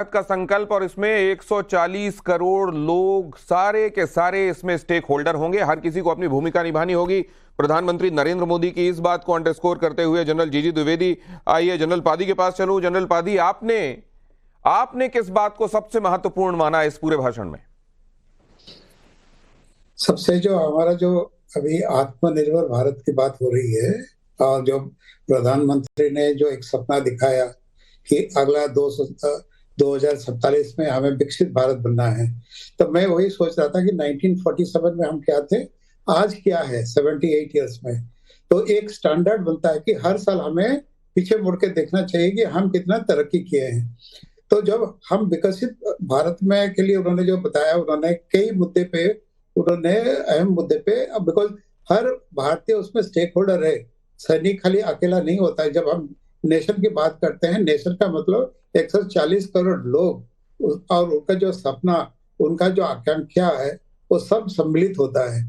भारत का संकल्प और इसमें 140 करोड़ लोग सारे के सारे इसमें स्टेक होल्डर होंगे। हर किसी को अपनी भूमिका निभानी होगी। प्रधानमंत्री नरेंद्र मोदी की इस बात को अंडरस्कोर करते हुए जनरल जीजी द्विवेदी, आइए जनरल पादी के पास चलूं। जनरल पादी, आपने किस बात को सबसे महत्वपूर्ण माना इस पूरे भाषण में? सबसे जो हमारा जो अभी आत्मनिर्भर भारत की बात हो रही है और जो प्रधानमंत्री ने जो एक सपना दिखाया कि अगला 2047 में हमें विकसित भारत बनना है, तो मैं वही सोच रहा था कि 1947 में हम क्या थे, आज क्या है 78 इयर्स में। तो एक स्टैंडर्ड बनता है कि हर साल हमें पीछे मुड़ के देखना चाहिए कि हम कितना तरक्की किए हैं। तो जब हम विकसित भारत में के लिए उन्होंने जो बताया, उन्होंने कई मुद्दे पे, उन्होंने अहम मुद्दे पे, बिकॉज हर भारतीय उसमें स्टेक होल्डर है, सैनिक खाली अकेला नहीं होता है। जब हम नेशन की बात करते हैं, नेशन का मतलब 140 करोड़ लोग और उनका जो सपना, उनका जो आकांक्षा है, वो सब सम्मिलित होता है।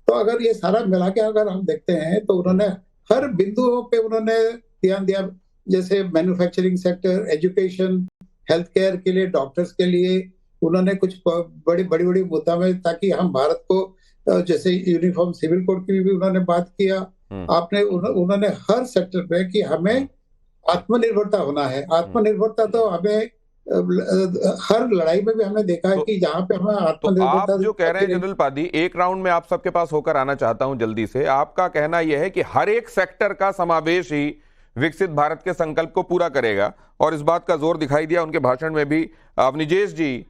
तो अगर ये सारा मिला के अगर हम देखते हैं तो उन्होंने हर बिंदुओं पे उन्होंने ध्यान दिया, जैसे manufacturing sector, education, health care के लिए, डॉक्टर्स के लिए उन्होंने कुछ बड़ी बड़ी मुद्दा में, ताकि हम भारत को, जैसे यूनिफॉर्म सिविल कोड की भी उन्होंने बात किया। आपने उन्होंने हर सेक्टर पे कि हमें आत्मनिर्भरता होना है। आत्मनिर्भरता तो हमें हर लड़ाई में भी हमने देखा है कि जहाँ पे हमें आत्मनिर्भरता, आप जो कह रहे हैं जनरल पादी, एक राउंड में आप सबके पास होकर आना चाहता हूं जल्दी से। आपका कहना यह है कि हर एक सेक्टर का समावेश ही विकसित भारत के संकल्प को पूरा करेगा, और इस बात का जोर दिखाई दिया उनके भाषण में भी। अवनिजेश जी,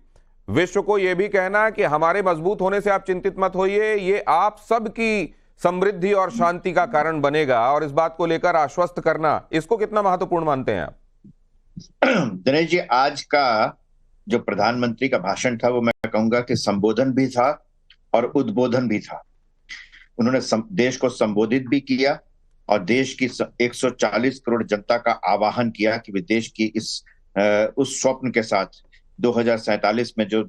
विश्व को यह भी कहना कि हमारे मजबूत होने से आप चिंतित मत होइए, ये आप सबकी समृद्धि और शांति का कारण बनेगा, और इस बात को लेकर आश्वस्त करना, इसको कितना महत्वपूर्ण मानते हैं आप? दिनेश जी, आज का जो प्रधानमंत्री का भाषण था वो मैं कहूंगा कि संबोधन भी था और उद्बोधन भी था। उन्होंने देश को संबोधित भी किया और देश की 140 करोड़ जनता का आह्वान किया कि वे देश की उस स्वप्न के साथ 2047 में जो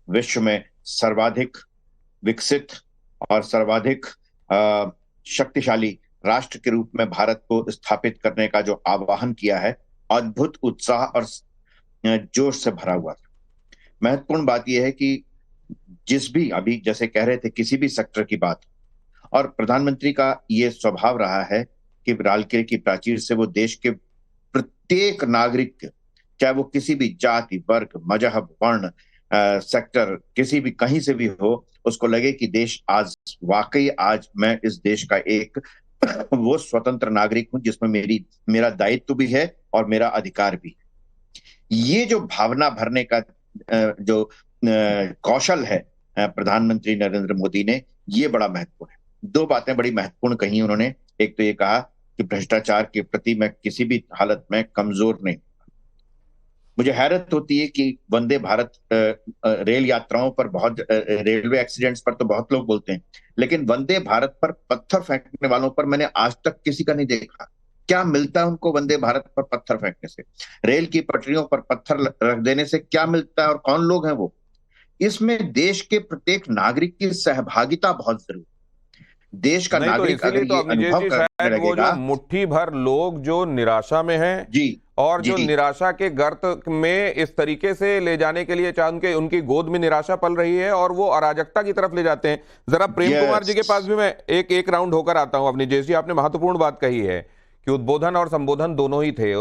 विश्व में सर्वाधिक विकसित और सर्वाधिक शक्तिशाली राष्ट्र के रूप में भारत को स्थापित करने का जो आह्वान किया है, अद्भुत उत्साह और जोश से भरा हुआ था। महत्वपूर्ण बात यह है कि जिस भी, अभी जैसे कह रहे थे, किसी भी सेक्टर की बात, और प्रधानमंत्री का ये स्वभाव रहा है कि लाल किले की प्राचीर से वो देश के प्रत्येक नागरिक, चाहे वो किसी भी जाति, वर्ग, मजहब, वर्ण, सेक्टर, किसी भी कहीं से भी हो, उसको लगे कि देश आज वाकई, आज मैं इस देश का एक वो स्वतंत्र नागरिक हूं जिसमें मेरा दायित्व भी है और मेरा अधिकार भी है। ये जो भावना भरने का जो कौशल है प्रधानमंत्री नरेंद्र मोदी ने, ये बड़ा महत्वपूर्ण है। दो बातें बड़ी महत्वपूर्ण कही उन्होंने। एक तो ये कहा कि भ्रष्टाचार के प्रति मैं किसी भी हालत में कमजोर नहीं। मुझे हैरत होती है कि वंदे भारत रेल यात्राओं पर बहुत, रेलवे एक्सीडेंट्स पर तो बहुत लोग बोलते हैं, लेकिन वंदे भारत पर पत्थर फेंकने वालों पर मैंने आज तक किसी का नहीं देखा। क्या मिलता है उनको वंदे भारत पर पत्थर फेंकने से? रेल की पटरियों पर पत्थर रख देने से क्या मिलता है और कौन लोग हैं वो? इसमें देश के प्रत्येक नागरिक की सहभागिता बहुत जरूरी। देश का नागरिक अगर ये अनुभव करने लगेगा, वो जो मुट्ठी भर लोग जो निराशा में हैं जी, और जो निराशा के गर्त में इस तरीके से ले जाने के लिए, चाहे उनकी गोद में निराशा पल रही है और वो अराजकता की तरफ ले जाते हैं। जरा प्रेम कुमार जी के पास भी मैं एक राउंड होकर आता हूं। अपनी जैसी आपने महत्वपूर्ण बात कही है कि उद्बोधन और संबोधन दोनों ही थे।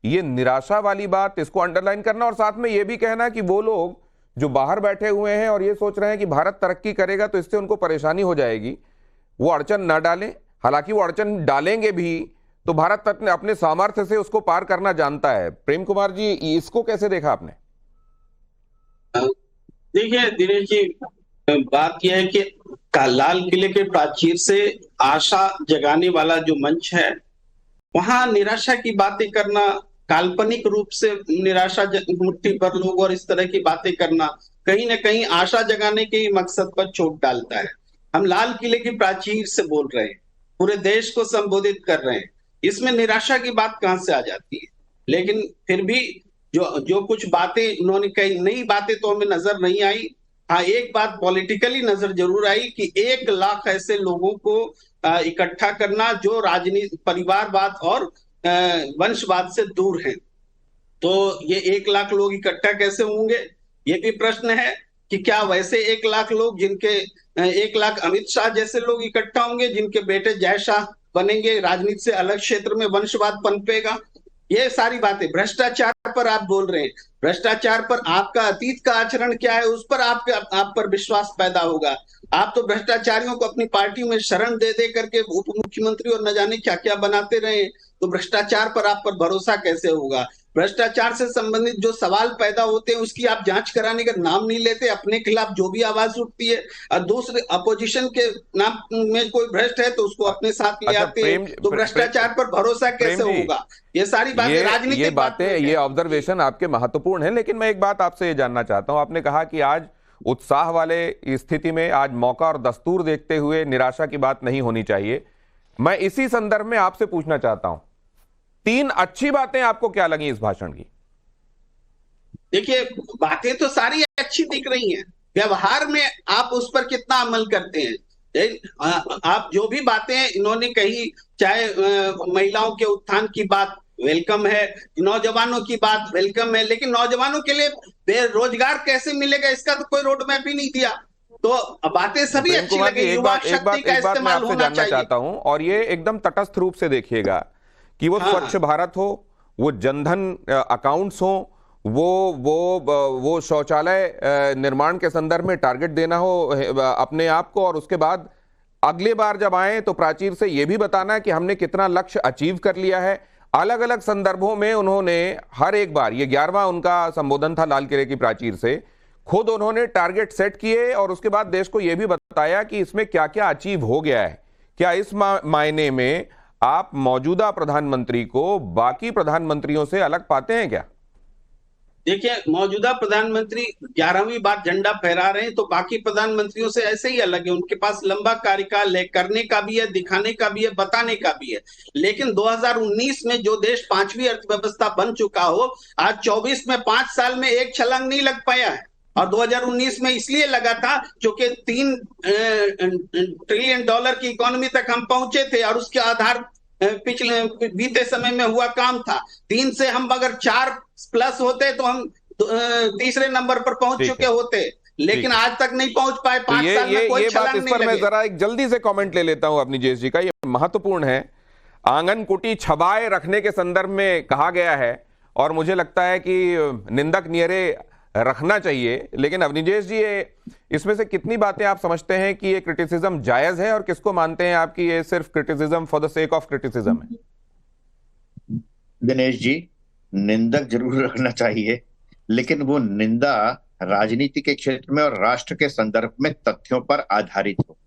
ये निराशा वाली बात, इसको अंडरलाइन करना, और साथ में ये भी कहना कि वो लोग जो बाहर बैठे हुए हैं और ये सोच रहे हैं कि भारत तरक्की करेगा तो इससे उनको परेशानी हो जाएगी, वो अड़चन न डालें। हालांकि वो अड़चन डालेंगे भी तो भारत अपने सामर्थ्य से उसको पार करना जानता है। प्रेम कुमार जी, इसको कैसे देखा आपने? देखिए दिनेश जी, बात यह है कि लाल किले के प्राचीर से आशा जगाने वाला जो मंच है, वहां निराशा की बातें करना, काल्पनिक रूप से निराशा, मुट्ठी भर लोग और इस तरह की बातें करना, कहीं ना कहीं आशा जगाने के मकसद पर चोट डालता है। हम लाल किले की प्राचीर से बोल रहे हैं, पूरे देश को संबोधित कर रहे हैं, इसमें निराशा की बात कहां से आ जाती है? लेकिन फिर भी जो कुछ बातें उन्होंने कही, नई बातें तो हमें नजर नहीं आई। हाँ, एक बात पॉलिटिकली नजर जरूर आई कि 1 लाख ऐसे लोगों को इकट्ठा करना जो राजनीति, परिवारवाद और वंशवाद से दूर हैं। तो ये 1 लाख लोग इकट्ठा कैसे होंगे? ये भी प्रश्न है कि क्या वैसे 1 लाख लोग जिनके 1 लाख अमित शाह जैसे लोग इकट्ठा होंगे, जिनके बेटे जय शाह बनेंगे, राजनीति से अलग क्षेत्र में वंशवाद पनपेगा? ये सारी बातें। भ्रष्टाचार पर आप बोल रहे हैं, भ्रष्टाचार पर आपका अतीत का आचरण क्या है, उस पर आप पर विश्वास पैदा होगा। आप तो भ्रष्टाचारियों को अपनी पार्टी में शरण दे दे करके उप मुख्यमंत्री और न जाने क्या क्या बनाते रहे, तो भ्रष्टाचार पर आप पर भरोसा कैसे होगा? भ्रष्टाचार से संबंधित जो सवाल पैदा होते हैं उसकी आप जांच कराने का नाम नहीं लेते। अपने खिलाफ जो भी आवाज उठती है और दूसरे अपोजिशन के नाम में कोई भ्रष्ट है तो उसको अपने साथ ले आते हैं, तो भ्रष्टाचार पर भरोसा कैसे होगा? ये सारी बातें राजनीतिक ये बातें, ये ऑब्जर्वेशन आपके महत्वपूर्ण है, लेकिन मैं एक बात आपसे ये जानना चाहता हूं। आपने कहा कि आज उत्साह वाले स्थिति में, आज मौका और दस्तूर देखते हुए निराशा की बात नहीं होनी चाहिए। मैं इसी संदर्भ में आपसे पूछना चाहता हूं, 3 अच्छी बातें आपको क्या लगी इस भाषण की? देखिए, बातें तो सारी अच्छी दिख रही हैं, व्यवहार में आप उस पर कितना अमल करते हैं। आप जो भी बातें इन्होंने कही, चाहे महिलाओं के उत्थान की बात वेलकम है, नौजवानों की बात वेलकम है, लेकिन नौजवानों के लिए बेरोजगार कैसे मिलेगा इसका तो कोई रोड मैप ही नहीं दिया। तो बातें सभी अच्छी लगी। युवा शक्ति का इस्तेमाल होना चाहिए। चाहता हूं, और ये एकदम तटस्थ रूप से देखिएगा कि वो स्वच्छ भारत हो, वो जनधन अकाउंट्स हो, वो शौचालय निर्माण के संदर्भ में टारगेट देना हो अपने आप को, और उसके बाद अगली बार जब आए तो प्राचीर से यह भी बताना है कि हमने कितना लक्ष्य अचीव कर लिया है। अलग अलग संदर्भों में उन्होंने हर एक बार, ये 11वां उनका संबोधन था लाल किले की प्राचीर से, खुद उन्होंने टारगेट सेट किए और उसके बाद देश को यह भी बताया कि इसमें क्या क्या अचीव हो गया है। क्या इस मायने में आप मौजूदा प्रधानमंत्री को बाकी प्रधानमंत्रियों से अलग पाते हैं क्या? देखिए, मौजूदा प्रधानमंत्री 11वीं बार झंडा फहरा रहे हैं तो बाकी प्रधानमंत्रियों से ऐसे ही अलग है। उनके पास लंबा कार्यकाल है, करने का भी है, दिखाने का भी है, बताने का भी है। लेकिन 2019 में जो देश 5वीं अर्थव्यवस्था बन चुका हो, आज 24 में 5 साल में एक छलांग नहीं लग पाया है। और 2019 में इसलिए लगा था क्योंकि $3 ट्रिलियन की इकोनॉमी तक हम पहुंचे थे और उसके आधार पिछले बीते समय में हुआ काम था। 3 से हम अगर 4+ होते तो हम तीसरे नंबर पर पहुंच चुके होते, लेकिन आज तक नहीं पहुंच पाए। 5 साल में कोई छलांग नहीं लगी। मैं जरा एक जल्दी से कमेंट ले लेता हूं अपनी जेस जी का, ये महत्वपूर्ण है। आंगन कुटी छबाए रखने के संदर्भ में कहा गया है और मुझे लगता है कि निंदक नियरे रखना चाहिए, लेकिन अवनीजेश जी इसमें से कितनी बातें आप समझते हैं कि ये क्रिटिसिज्म जायज है और किसको मानते हैं आपकी ये सिर्फ criticism for the sake of criticism है? दिनेश जी, निंदक जरूर रखना चाहिए, लेकिन वो निंदा राजनीति के क्षेत्र में और राष्ट्र के संदर्भ में तथ्यों पर आधारित हो।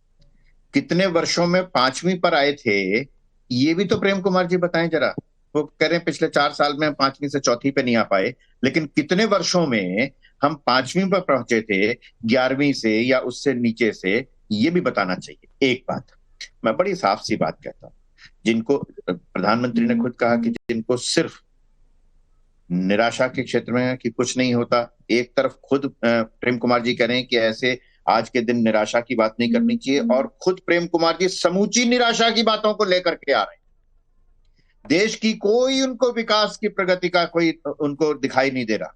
कितने वर्षों में 5वीं पर आए थे, ये भी तो प्रेम कुमार जी बताएं जरा। वो कह रहे हैं पिछले 4 साल में हम 5वीं से 4थी पे नहीं आ पाए, लेकिन कितने वर्षों में हम 5वीं पर पहुंचे थे, 11वीं से या उससे नीचे से, ये भी बताना चाहिए। एक बात मैं बड़ी साफ सी बात कहता हूं, जिनको प्रधानमंत्री ने खुद कहा कि जिनको सिर्फ निराशा के क्षेत्र में है कि कुछ नहीं होता, एक तरफ खुद प्रेम कुमार जी कह रहे हैं कि ऐसे आज के दिन निराशा की बात नहीं करनी चाहिए, और खुद प्रेम कुमार जी समूची निराशा की बातों को लेकर के आ रहे हैं। देश की कोई उनको विकास की प्रगति का कोई उनको दिखाई नहीं दे रहा,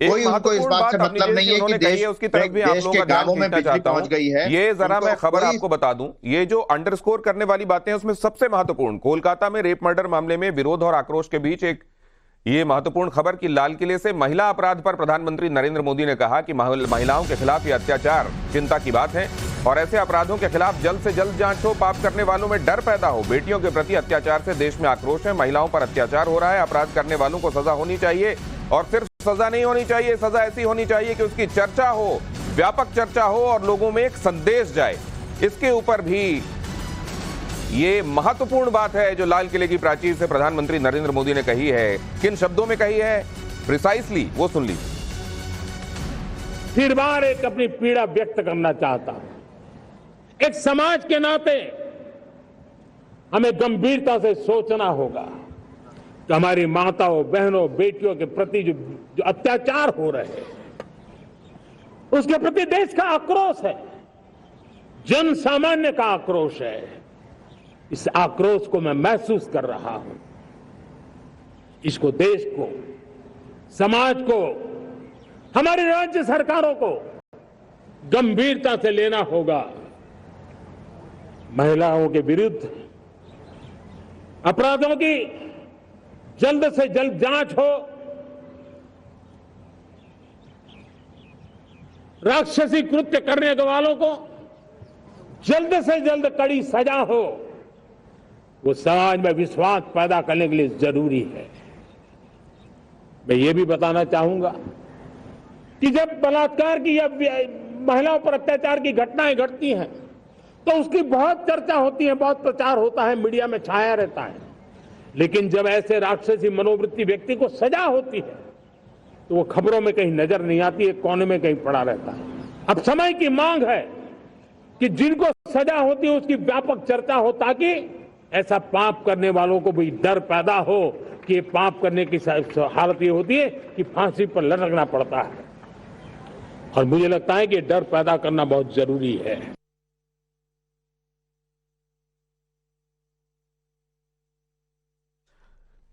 कोई उनको इस बात से मतलब नहीं है कि देश के गांवों में बिजली पहुंच गई है। ये जरा मैं खबर आपको बता दूं, ये जो अंडरस्कोर करने वाली बातें हैं उसमें सबसे महत्वपूर्ण, कोलकाता में रेप मर्डर मामले में विरोध और आक्रोश के बीच एक ये महत्वपूर्ण खबर कि लाल किले से महिला अपराध पर प्रधानमंत्री नरेंद्र मोदी ने कहा कि महिलाओं के खिलाफ ये अत्याचार चिंता की बात है और ऐसे अपराधों के खिलाफ जल्द से जल्द जांच हो, पाप करने वालों में डर पैदा हो। बेटियों के प्रति अत्याचार से देश में आक्रोश है, महिलाओं पर अत्याचार हो रहा है, अपराध करने वालों को सजा होनी चाहिए, और सिर्फ सजा नहीं होनी चाहिए, सजा ऐसी होनी चाहिए कि उसकी चर्चा हो, व्यापक चर्चा हो और लोगों में एक संदेश जाए। इसके ऊपर भी ये महत्वपूर्ण बात है जो लाल किले की प्राचीर से प्रधानमंत्री नरेंद्र मोदी ने कही है। किन शब्दों में कही है प्रिसाइसली, वो सुन लीजिए। फिर बार एक अपनी पीड़ा व्यक्त करना चाहता हूं। एक समाज के नाते हमें गंभीरता से सोचना होगा कि हमारी माताओं, बहनों, बेटियों के प्रति जो अत्याचार हो रहे हैं, उसके प्रति देश का आक्रोश है, जन सामान्य का आक्रोश है। इस आक्रोश को मैं महसूस कर रहा हूं। इसको देश को समाज को, हमारी राज्य सरकारों को गंभीरता से लेना होगा। महिलाओं के विरुद्ध अपराधों की जल्द से जल्द जांच हो, राक्षसी कृत्य करने वालों को जल्द से जल्द कड़ी सजा हो, वो समाज में विश्वास पैदा करने के लिए जरूरी है। मैं ये भी बताना चाहूंगा कि जब बलात्कार की या महिलाओं पर अत्याचार की घटनाएं घटती हैं तो उसकी बहुत चर्चा होती है, बहुत प्रचार होता है, मीडिया में छाया रहता है। लेकिन जब ऐसे राक्षसी मनोवृत्ति व्यक्ति को सजा होती है तो वो खबरों में कहीं नजर नहीं आती, एक कोने में कहीं पड़ा रहता है। अब समय की मांग है कि जिनको सजा होती है उसकी व्यापक चर्चा हो, ताकि ऐसा पाप करने वालों को भी डर पैदा हो कि पाप करने की हालत ये होती है कि फांसी पर लटकना पड़ता है। और मुझे लगता है कि डर पैदा करना बहुत जरूरी है।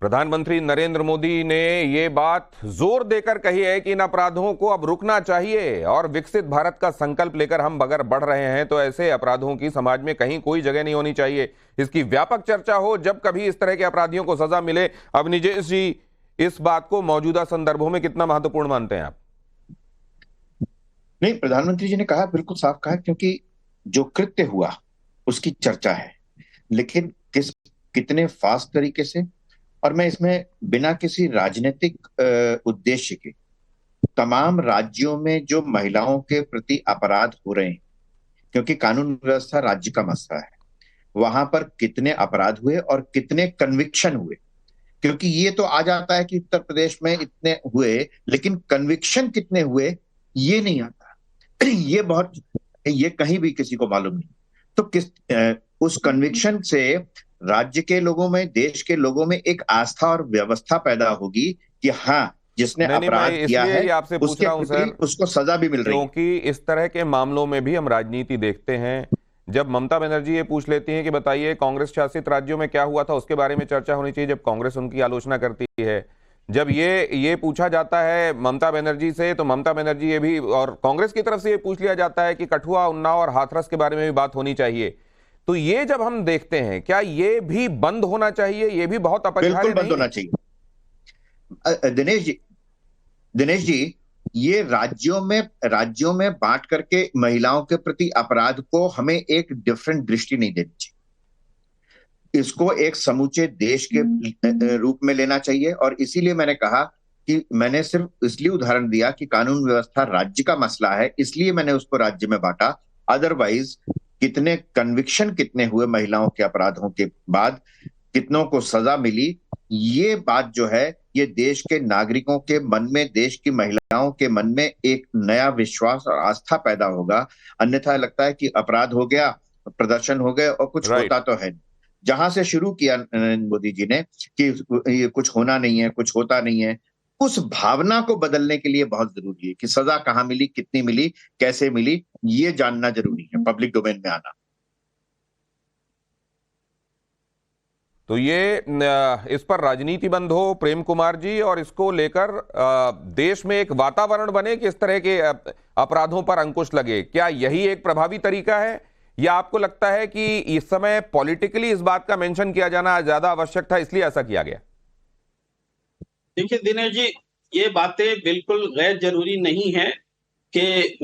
प्रधानमंत्री नरेंद्र मोदी ने ये बात जोर देकर कही है कि इन अपराधों को अब रुकना चाहिए और विकसित भारत का संकल्प लेकर हम अगर बढ़ रहे हैं तो ऐसे अपराधों की समाज में कहीं कोई जगह नहीं होनी चाहिए। इसकी व्यापक चर्चा हो, जब कभी इस तरह के अपराधियों को सजा मिले। अवनीश जी, इस बात को मौजूदा संदर्भों में कितना महत्वपूर्ण मानते हैं आप? नहीं, प्रधानमंत्री जी ने कहा, बिल्कुल साफ कहा, क्योंकि जो कृत्य हुआ उसकी चर्चा है, लेकिन कितने फास्ट तरीके से, और मैं इसमें बिना किसी राजनीतिक उद्देश्य के तमाम राज्यों में जो महिलाओं के प्रति अपराध हो रहे हैं, क्योंकि कानून व्यवस्था राज्य का मसला है, वहां पर कितने अपराध हुए और कितने कन्विक्शन हुए, क्योंकि ये तो आ जाता है कि उत्तर प्रदेश में इतने हुए, लेकिन कन्विक्शन कितने हुए ये नहीं आता। ये कहीं भी किसी को मालूम नहीं। तो उस कन्विक्शन से राज्य के लोगों में, देश के लोगों में एक आस्था और व्यवस्था पैदा होगी कि हाँ, जिसने अपराध किया है आपसे पूछ रहा हूं सर, उसको सजा भी मिल रही है। क्योंकि इस तरह के मामलों में भी हम राजनीति देखते हैं। जब ममता बनर्जी ये पूछ लेती हैं कि बताइए कांग्रेस शासित राज्यों में क्या हुआ था, उसके बारे में चर्चा होनी चाहिए जब कांग्रेस उनकी आलोचना करती है। जब ये पूछा जाता है ममता बनर्जी से, तो ममता बनर्जी ये भी, और कांग्रेस की तरफ से ये पूछ लिया जाता है कि कठुआ, उन्नाव और हाथरस के बारे में भी बात होनी चाहिए। तो ये जब हम देखते हैं, क्या ये भी बंद होना चाहिए? ये भी बहुत अपरिहार्य बिल्कुल बंद होना चाहिए। दिनेश जी, ये राज्यों में बांट करके महिलाओं के प्रति अपराध को हमें एक डिफरेंट दृष्टि नहीं देनी चाहिए। इसको एक समूचे देश के रूप में लेना चाहिए। और इसीलिए मैंने कहा कि मैंने सिर्फ इसलिए उदाहरण दिया कि कानून व्यवस्था राज्य का मसला है, इसलिए मैंने उसको राज्य में बांटा। अदरवाइज कितने कन्विक्शन कितने हुए महिलाओं के अपराधों के बाद, कितनों को सजा मिली, ये बात जो है ये देश के नागरिकों के मन में, देश की महिलाओं के मन में एक नया विश्वास और आस्था पैदा होगा। अन्यथा लगता है कि अपराध हो गया, प्रदर्शन हो गए और कुछ होता तो है। जहां से शुरू किया मोदी जी ने कि ये कुछ होना नहीं है, कुछ होता नहीं है, उस भावना को बदलने के लिए बहुत जरूरी है कि सजा कहां मिली, कितनी मिली, कैसे मिली, ये जानना जरूरी है, पब्लिक डोमेन में आना। तो ये इस पर राजनीति बंद हो प्रेम कुमार जी, और इसको लेकर देश में एक वातावरण बने कि इस तरह के अपराधों पर अंकुश लगे। क्या यही एक प्रभावी तरीका है, या आपको लगता है कि इस समय पॉलिटिकली इस बात का मेंशन किया जाना ज्यादा आवश्यक था, इसलिए ऐसा किया गया? देखिए दिनेश जी, ये बातें बिल्कुल गैर जरूरी नहीं है कि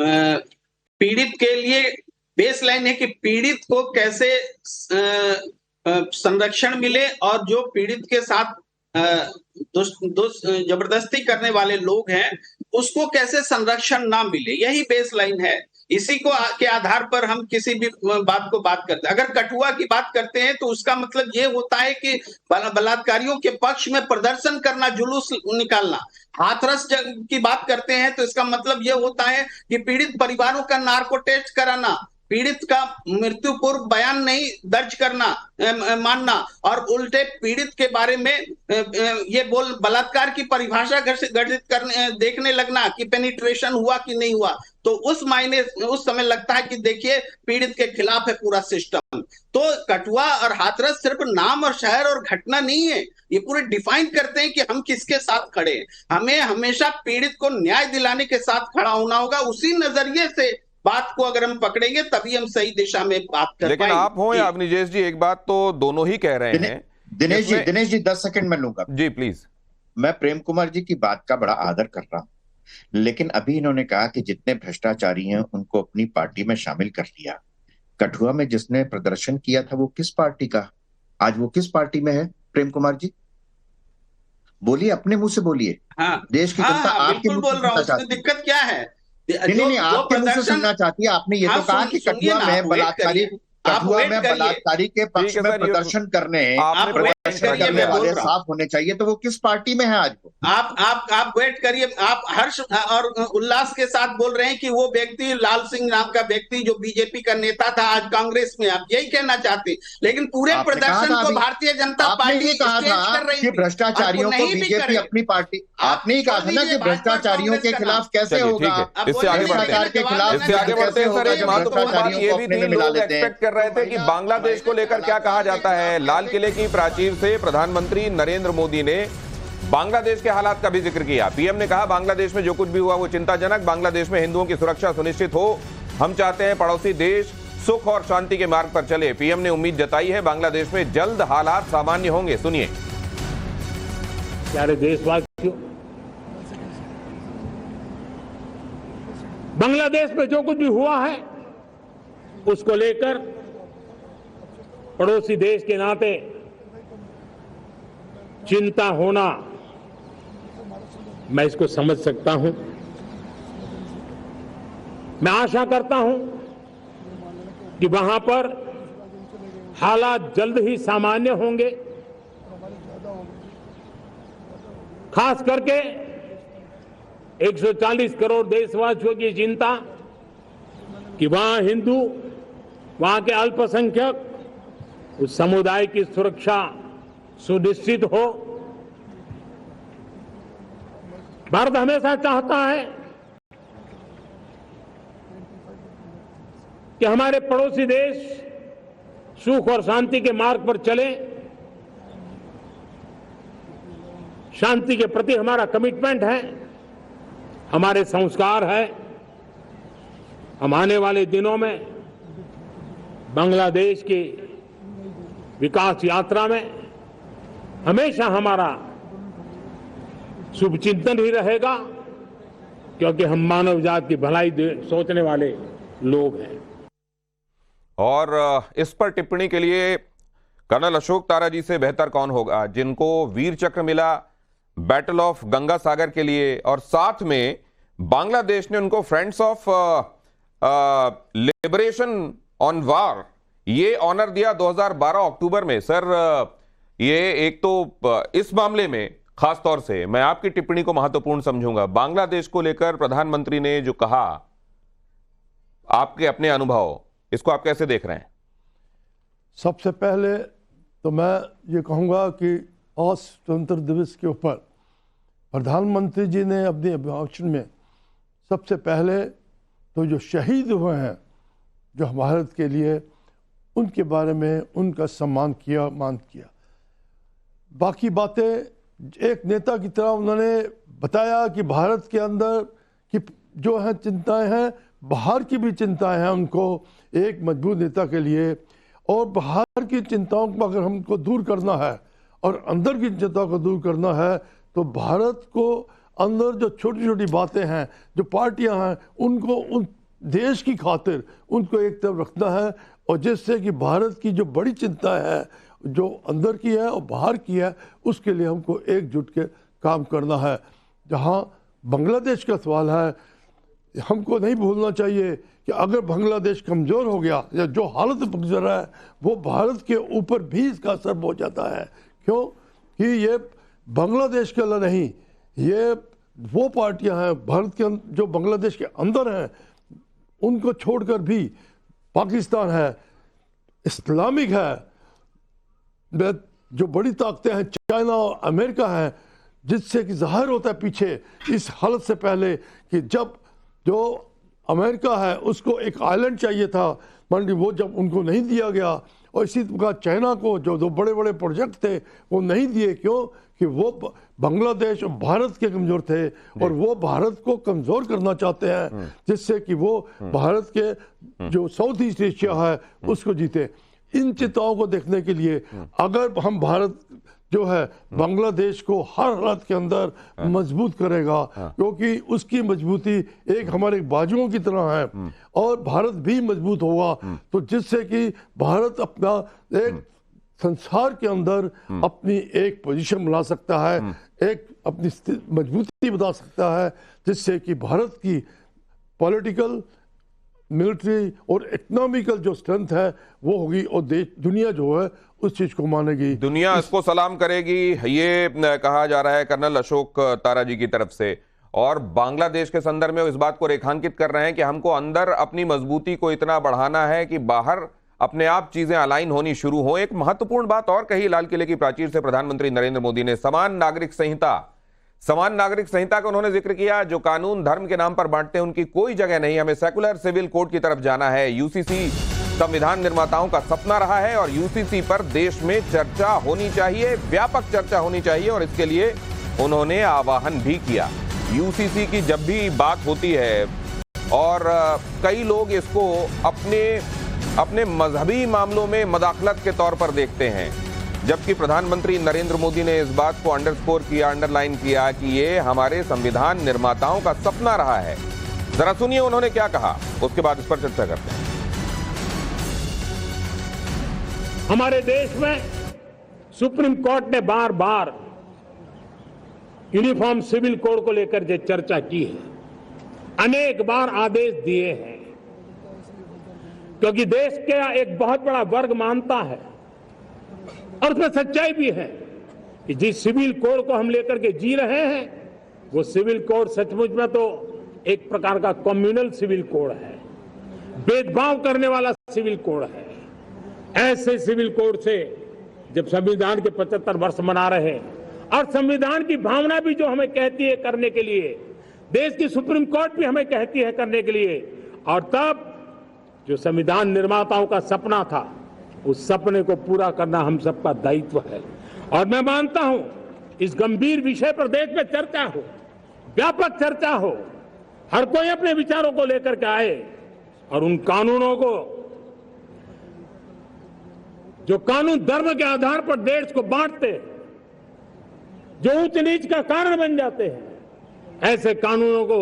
पीड़ित के लिए बेसलाइन है कि पीड़ित को कैसे संरक्षण मिले और जो पीड़ित के साथ जबरदस्ती करने वाले लोग हैं उसको कैसे संरक्षण ना मिले, यही बेसलाइन है। इसी को के आधार पर हम किसी भी बात को बात करते हैं। अगर कठुआ की बात करते हैं तो उसका मतलब ये होता है कि बलात्कारियों के पक्ष में प्रदर्शन करना, जुलूस निकालना। हाथरस की बात करते हैं तो इसका मतलब ये होता है कि पीड़ित परिवारों का नार्को टेस्ट कराना, पीड़ित का मृत्यु पूर्व बयान नहीं दर्ज करना, मानना, और उल्टे पीड़ित के बारे में ये बलात्कार की परिभाषा गठित करने देखने लगना कि पेनिट्रेशन हुआ कि नहीं हुआ, तो उस समय लगता है कि देखिए पीड़ित के खिलाफ है पूरा सिस्टम। तो कठुआ और हाथरस सिर्फ नाम और शहर और घटना नहीं है, ये पूरे डिफाइन करते हैं कि हम किसके साथ खड़े हैं। हमें हमेशा पीड़ित को न्याय दिलाने के साथ खड़ा होना होगा। उसी नजरिए से बात को अगर हम पकड़ेंगे तभी हम सही दिशा में बात कर लेकिन पाएंगे। आप हो या अवनीश जी, एक बात तो दोनों ही कह रहे हैं। दिनेश जी 10 सेकंड में लूंगा जी प्लीज। मैं प्रेम कुमार जी की बात का बड़ा आदर कर रहा हूं, लेकिन अभी इन्होंने कहा कि जितने भ्रष्टाचारी हैं उनको अपनी पार्टी में शामिल कर लिया। कठुआ में जिसने प्रदर्शन किया था वो किस पार्टी का, आज वो किस पार्टी में है? प्रेम कुमार जी बोलिए, अपने मुंह से बोलिए। हाँ, देश की जनता आपके बिल्कुल बोल रहा हूँ, उसमें दिक्कत क्या है? नहीं, आपके मुंह से सुनना चाहती है। आपने ये तो कहा कि कठुआ में बलात्कारी के पक्ष में प्रदर्शन करने वाले साफ होने चाहिए, तो वो किस पार्टी में है आज? वो आप वेट करिए। आप हर्ष और उल्लास के साथ बोल रहे हैं कि वो व्यक्ति लाल सिंह नाम का व्यक्ति जो बीजेपी का नेता था आज कांग्रेस में, आप यही कहना चाहते हैं। लेकिन पूरे प्रदर्शन को भारतीय जनता पार्टी कहा था कि भ्रष्टाचारियों को बीजेपी अपनी पार्टी, आपने ही कहा था ना कि भ्रष्टाचारियों के खिलाफ कैसे होगा, इससे आगे बढ़ते हैं सर, एक महत्वपूर्ण बात ये भी थी, लोग एक्सपेक्ट कर रहे थे कि बांग्लादेश को लेकर क्या कहा जाता है। लाल किले की प्राचीर से प्रधानमंत्री नरेंद्र मोदी ने बांग्लादेश के हालात का भी जिक्र किया। पीएम ने कहा बांग्लादेश में जो कुछ भी हुआ वो चिंताजनक, बांग्लादेश में हिंदुओं की सुरक्षा सुनिश्चित हो। हम चाहते हैं पड़ोसी देश सुख और शांति के मार्ग पर चले। पीएम ने उम्मीद जताई है बांग्लादेश में जल्द हालात सामान्य होंगे। सुनिए। प्यारे देशवासियों, बांग्लादेश में जो कुछ भी हुआ है उसको लेकर पड़ोसी देश के नाते चिंता होना, मैं इसको समझ सकता हूं। मैं आशा करता हूं कि वहां पर हालात जल्द ही सामान्य होंगे। खास करके 140 करोड़ देशवासियों की चिंता कि वहां हिंदू, वहां के अल्पसंख्यक, उस समुदाय की सुरक्षा सुनिश्चित हो। भारत हमेशा चाहता है कि हमारे पड़ोसी देश सुख और शांति के मार्ग पर चले। शांति के प्रति हमारा कमिटमेंट है, हमारे संस्कार है। हम आने वाले दिनों में बांग्लादेश की विकास यात्रा में हमेशा हमारा शुभचिंतन ही रहेगा, क्योंकि हम मानव जाति की भलाई सोचने वाले लोग हैं। और इस पर टिप्पणी के लिए कर्नल अशोक तारा जी से बेहतर कौन होगा, जिनको वीर चक्र मिला बैटल ऑफ गंगा सागर के लिए, और साथ में बांग्लादेश ने उनको फ्रेंड्स ऑफ लिबरेशन ऑन वार ये ऑनर दिया 2012 अक्टूबर में। सर, ये एक तो इस मामले में खास तौर से मैं आपकी टिप्पणी को महत्वपूर्ण समझूंगा। बांग्लादेश को लेकर प्रधानमंत्री ने जो कहा, आपके अपने अनुभव, इसको आप कैसे देख रहे हैं? सबसे पहले तो मैं ये कहूँगा कि आज स्वतंत्र दिवस के ऊपर प्रधानमंत्री जी ने अपने अभिभाषण में सबसे पहले तो जो शहीद हुए हैं जो भारत के लिए, उनके बारे में उनका सम्मान किया, मान किया। बाकी बातें एक नेता की तरह उन्होंने बताया कि भारत के अंदर की जो है चिंताएं हैं, बाहर की भी चिंताएं हैं उनको एक मजबूत नेता के लिए। और बाहर की चिंताओं को अगर हमको दूर करना है और अंदर की चिंताओं को दूर करना है, तो भारत को अंदर जो छोटी छोटी बातें हैं, जो पार्टियां हैं, उनको उन देश की खातिर उनको एक तरफ रखना है, और जिससे कि भारत की जो बड़ी चिंता है, जो अंदर की है और बाहर की है, उसके लिए हमको एकजुट के काम करना है। जहां बांग्लादेश का सवाल है, हमको नहीं भूलना चाहिए कि अगर बांग्लादेश कमज़ोर हो गया या जो हालत गुजर रहा है, वो भारत के ऊपर भी इसका असर हो जाता है। क्यों कि ये बांग्लादेश के लिए नहीं, ये वो पार्टियां हैं भारत के जो बांग्लादेश के अंदर हैं, उनको छोड़कर भी पाकिस्तान है, इस्लामिक है, जो बड़ी ताकतें हैं चाइना और अमेरिका हैं, जिससे कि जाहिर होता है पीछे इस हालत से पहले कि जब जो अमेरिका है उसको एक आइलैंड चाहिए था, मान ली वो जब उनको नहीं दिया गया, और इसी प्रकार चाइना को जो दो बड़े बड़े प्रोजेक्ट थे वो नहीं दिए। क्यों? कि वो बांग्लादेश और भारत के कमज़ोर थे और वो भारत को कमज़ोर करना चाहते हैं, जिससे कि वो भारत के जो साउथ ईस्ट एशिया है उसको जीते। इन चिंताओं को देखने के लिए अगर हम भारत जो है बांग्लादेश को हर हालत के अंदर मजबूत करेगा, क्योंकि उसकी मजबूती एक हमारे बाजुओं की तरह है, और भारत भी मजबूत होगा तो जिससे कि भारत अपना एक संसार के अंदर अपनी एक पोजीशन बना सकता है, एक अपनी मजबूती बता सकता है, जिससे कि भारत की पॉलिटिकल, मिलिट्री और इकोनॉमिकल जो स्ट्रेंथ है वो होगी, और देश दुनिया जो है उस चीज को मानेगी, दुनिया इसको सलाम करेगी, ये कहा जा रहा है कर्नल अशोक तारा जी की तरफ से। और बांग्लादेश के संदर्भ में इस बात को रेखांकित कर रहे हैं कि हमको अंदर अपनी मजबूती को इतना बढ़ाना है कि बाहर अपने आप चीजें अलाइन होनी शुरू हो। एक महत्वपूर्ण बात और कही लाल किले की प्राचीर से प्रधानमंत्री नरेंद्र मोदी ने, समान नागरिक संहिता का उन्होंने जिक्र किया। जो कानून धर्म के नाम पर बांटते हैं उनकी कोई जगह नहीं, हमें सेकुलर सिविल कोड की तरफ जाना है। यूसीसी संविधान निर्माताओं का सपना रहा है और यूसीसी पर देश में चर्चा होनी चाहिए, व्यापक चर्चा होनी चाहिए, और इसके लिए उन्होंने आह्वान भी किया। यूसीसी की जब भी बात होती है और कई लोग इसको अपने मजहबी मामलों में मदाखलत के तौर पर देखते हैं, जबकि प्रधानमंत्री नरेंद्र मोदी ने इस बात को अंडरस्कोर किया, अंडरलाइन किया कि ये हमारे संविधान निर्माताओं का सपना रहा है। जरा सुनिए उन्होंने क्या कहा, उसके बाद इस पर चर्चा करते हैं। हमारे देश में सुप्रीम कोर्ट ने बार बार यूनिफॉर्म सिविल कोड को लेकर जो चर्चा की है, अनेक बार आदेश दिए हैं, क्योंकि देश का एक बहुत बड़ा वर्ग मानता है, और उसमें सच्चाई भी है, कि जिस सिविल कोड को हम लेकर के जी रहे हैं वो सिविल कोड सचमुच में तो एक प्रकार का कम्युनल सिविल कोड है, भेदभाव करने वाला सिविल कोड है। ऐसे सिविल कोड से जब संविधान के 75 वर्ष मना रहे हैं, और संविधान की भावना भी जो हमें कहती है करने के लिए, देश की सुप्रीम कोर्ट भी हमें कहती है करने के लिए, और तब जो संविधान निर्माताओं का सपना था उस सपने को पूरा करना हम सबका दायित्व है। और मैं मानता हूं इस गंभीर विषय पर देश में चर्चा हो, व्यापक चर्चा हो, हर कोई अपने विचारों को लेकर के आए, और उन कानूनों को, जो कानून धर्म के आधार पर देश को बांटते, जो ऊंच नीच का कारण बन जाते हैं, ऐसे कानूनों को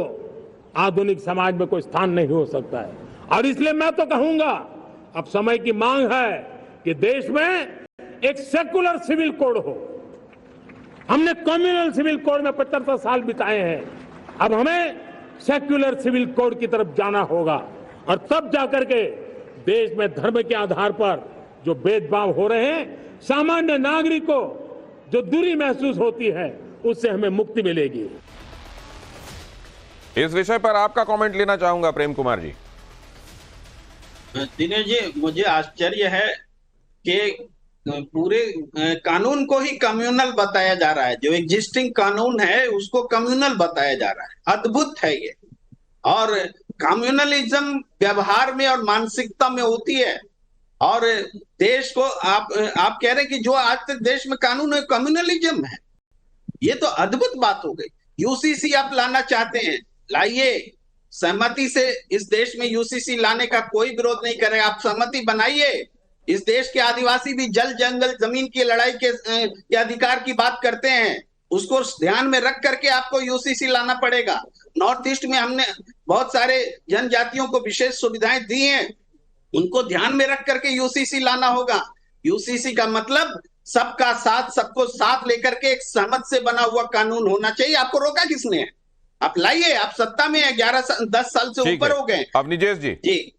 आधुनिक समाज में कोई स्थान नहीं हो सकता है। और इसलिए मैं तो कहूंगा अब समय की मांग है कि देश में एक सेकुलर सिविल कोड हो। हमने कम्युनल सिविल कोड में 75 साल बिताए हैं, अब हमें सेक्युलर सिविल कोड की तरफ जाना होगा, और तब जाकर के देश में धर्म के आधार पर जो भेदभाव हो रहे हैं, सामान्य नागरिक को जो दूरी महसूस होती है, उससे हमें मुक्ति मिलेगी। इस विषय पर आपका कमेंट लेना चाहूंगा प्रेम कुमार जी। दिनेश जी, मुझे आश्चर्य है कि पूरे कानून को ही कम्युनल बताया जा रहा है, जो एग्जिस्टिंग कानून है उसको कम्युनल बताया जा रहा है। अद्भुत है ये। और कम्युनलिज्म व्यवहार में और मानसिकता में होती है, और देश को आप कह रहे हैं कि जो आज तक देश में कानून है कम्युनलिज्म है, ये तो अद्भुत बात हो गई। यूसीसी आप लाना चाहते हैं, लाइए, सहमति से इस देश में यूसीसी लाने का कोई विरोध नहीं करेगा, आप सहमति बनाइए। इस देश के आदिवासी भी जल जंगल जमीन की लड़ाई के अधिकार की बात करते हैं, उसको ध्यान में रख करके आपको यूसीसी लाना पड़ेगा। नॉर्थ ईस्ट में हमने बहुत सारे जनजातियों को विशेष सुविधाएं दी हैं, उनको ध्यान में रख करके यूसीसी लाना होगा। यूसीसी का मतलब सबका साथ, सबको साथ लेकर के एक सहमत से बना हुआ कानून होना चाहिए। आपको रोका किसने है? आप लाइए, आप सत्ता में है, 10 साल से ऊपर हो गए। अब निजेश जी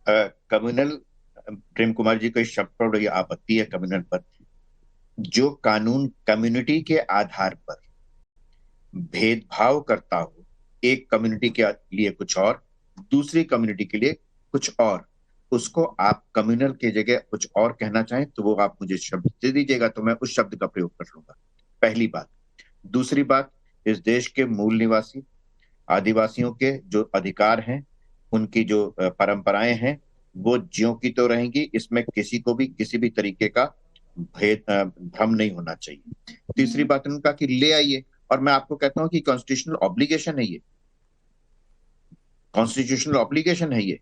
कम्युनल, प्रेम कुमार जी को इस शब्द पर बड़ी आपत्ति है कम्युनल पर। जो कानून कम्युनिटी के आधार पर भेदभाव करता हो, एक कम्युनिटी के लिए कुछ और दूसरी कम्युनिटी के लिए कुछ और, उसको आप कम्युनल की जगह कुछ और कहना चाहें तो वो आप मुझे शब्द दे दीजिएगा, तो मैं उस शब्द का प्रयोग कर लूंगा। पहली बात। दूसरी बात, इस देश के मूल निवासी आदिवासियों के जो अधिकार हैं, उनकी जो परंपराएं हैं, वो ज्यों की तो रहेंगी, इसमें किसी को भी किसी भी तरीके का भ्रम नहीं होना चाहिए। तीसरी बात उनका कि ले आइए, और मैं आपको कहता हूं कि कॉन्स्टिट्यूशनल ऑब्लिगेशन है ये, कॉन्स्टिट्यूशनल ऑब्लिगेशन है ये।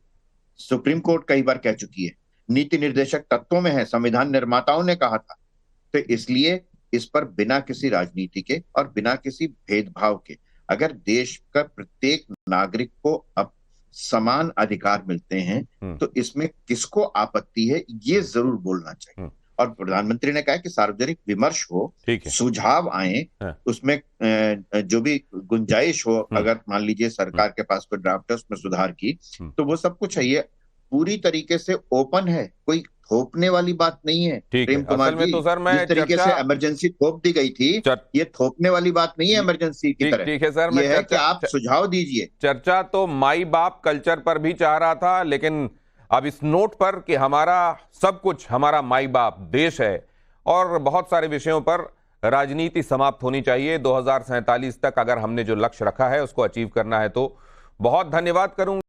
सुप्रीम कोर्ट कई बार कह चुकी है, नीति निर्देशक तत्वों में है, संविधान निर्माताओं ने कहा था। तो इसलिए इस पर बिना किसी राजनीति के और बिना किसी भेदभाव के, अगर देश का प्रत्येक नागरिक को अब समान अधिकार मिलते हैं तो इसमें किसको आपत्ति है, ये जरूर बोलना चाहिए। और प्रधानमंत्री ने कहा कि सार्वजनिक विमर्श हो, सुझाव आए, उसमें जो भी गुंजाइश हो, अगर मान लीजिए सरकार के पास कोई ड्राफ्ट है उसमें सुधार की, तो वो सब कुछ है। ये पूरी तरीके से ओपन है, कोई थोपने वाली बात नहीं है। प्रेम कुमार जी, तो सर मैं जिस तरीके से इमरजेंसी थोप दी गई थी, ये थोपने वाली बात नहीं है इमरजेंसी की तरह। ठीक है सर, ये है कि आप सुझाव दीजिए। चर्चा तो माई बाप कल्चर पर भी चाह रहा था, लेकिन अब इस नोट पर कि हमारा सब कुछ, हमारा माई बाप देश है, और बहुत सारे विषयों पर राजनीति समाप्त होनी चाहिए। 2047 तक अगर हमने जो लक्ष्य रखा है उसको अचीव करना है, तो बहुत धन्यवाद करूंगा।